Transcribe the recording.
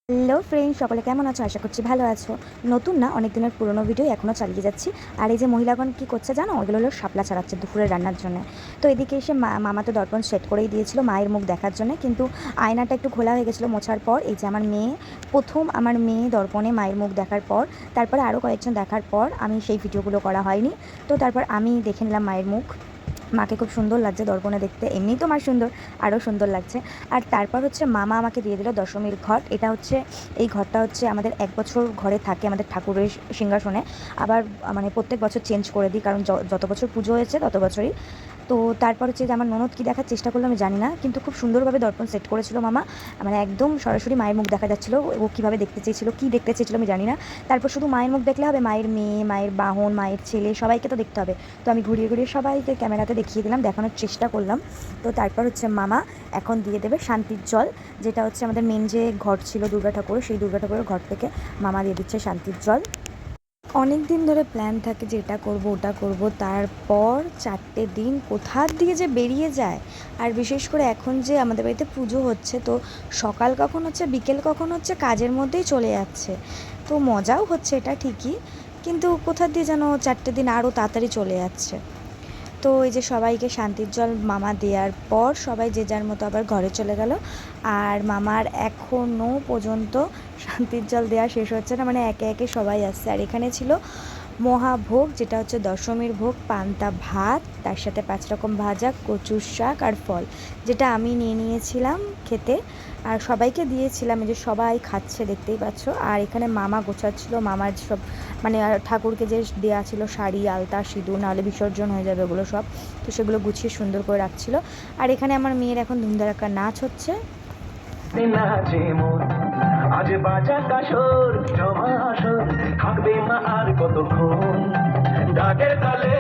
Hello friend, সকলে কেমন আছো? আশা করছি ভালো আছো। নতুন না, অনেক দিনের পুরনো ভিডিও এখনও চালিয়ে যাচ্ছি। আর এই যে মহিলাগণ কী করছে জানো, ওগুলো হলো শাপলা ছাড়াচ্ছে দুপুরে রান্নার জন্য। তো এদিকে এসে মামা তো দর্পণ সেট করেই দিয়েছিল মায়ের মুখ দেখার জন্য, কিন্তু আয়নাটা একটু খোলা হয়ে গেছিলো মোছার পর। এই যে আমার মেয়ে দর্পণে মায়ের মুখ দেখার পর, তারপরে আরও কয়েকজন দেখার পর আমি সেই ভিডিওগুলো করা হয়নি। তো তারপর আমি দেখে নিলাম মায়ের মুখ। মাকে খুব সুন্দর লাগছে দর্পণে দেখতে, এমনিই তো মা সুন্দর, আরও সুন্দর লাগছে। আর তারপর হচ্ছে মামা আমাকে দিয়ে দিল দশমীর ঘট। এই ঘরটা হচ্ছে আমাদের 1 বছর ঘরে থাকে আমাদের ঠাকুরের সিংহাসনে। আবার মানে প্রত্যেক বছর চেঞ্জ করে দিই, কারণ যত বছর পুজো হয়েছে তত বছরই। তো তারপর হচ্ছে যে আমার ননদ কী দেখার চেষ্টা করলো আমি জানি না, কিন্তু খুব সুন্দরভাবে দর্পণ সেট করেছিল মামা। মানে একদম সরাসরি মায়ের মুখ দেখা যাচ্ছিলো। ও কীভাবে দেখতে চেয়েছিলো, কী দেখতে চেয়েছিলো আমি জানি না। তারপর শুধু মায়ের মুখ দেখলে হবে? মায়ের মেয়ে, মায়ের বাহন, মায়ের ছেলে সবাইকে তো দেখতে হবে। তো আমি ঘুরিয়ে ঘুরিয়ে সবাইকে ক্যামেরাতে দেখিয়ে দিলাম, দেখানোর চেষ্টা করলাম। তো তারপর হচ্ছে মামা এখন দিয়ে দেবে শান্তির জল, যেটা হচ্ছে আমাদের মেন যে ঘট ছিল দুর্গা ঠাকুর, সেই দুর্গা ঠাকুরের ঘর থেকে মামা দিয়ে দিচ্ছে শান্তির জল। অনেক দিন ধরে প্ল্যান থাকে যে এটা করব ওটা করব, তারপর 4টে দিন কোথার দিয়ে যে বেরিয়ে যায়। আর বিশেষ করে এখন যে আমাদের বাড়িতে পুজো হচ্ছে, তো সকাল কখন হচ্ছে বিকেল কখন হচ্ছে কাজের মধ্যেই চলে যাচ্ছে। তো মজাও হচ্ছে এটা ঠিকই, কিন্তু কোথার দিয়ে যেন 4টে দিন আরও তাড়াতাড়ি চলে যাচ্ছে। তো এই যে সবাইকে শান্তির জল মামা দেওয়ার পর সবাই যে যার মতো আবার ঘরে চলে গেল। আর মামার এখনও পর্যন্ত শান্তির জল দেওয়া শেষ হচ্ছে না, মানে একে একে সবাই আসছে। আর এখানে ছিল মহাভোগ, যেটা হচ্ছে দশমীর ভোগ, পান্তা ভাত, তার সাথে 5 রকম ভাজা, কচুর শাক আর ফল, যেটা আমি নিয়ে নিয়েছিলাম খেতে। আর সবাইকে দিয়েছিলাম, এই যে সবাই খাচ্ছে দেখতেই পাচ্ছ। আর এখানে মামা গোছাচ্ছিল মামার সব, মানে ঠাকুরকে যে দেওয়া ছিল শাড়ি, আলতা, সিঁদুর, নাহলে বিসর্জন হয়ে যাবে ওগুলো সব। তো সেগুলো গুছিয়ে সুন্দর করে রাখছিল। আর এখানে আমার মেয়ের এখন ধুমধারাক্কা নাচ হচ্ছে। আজ বাজা কাশর জমা আসর থাকবে মা আর কতক্ষণ, ডাকের তালে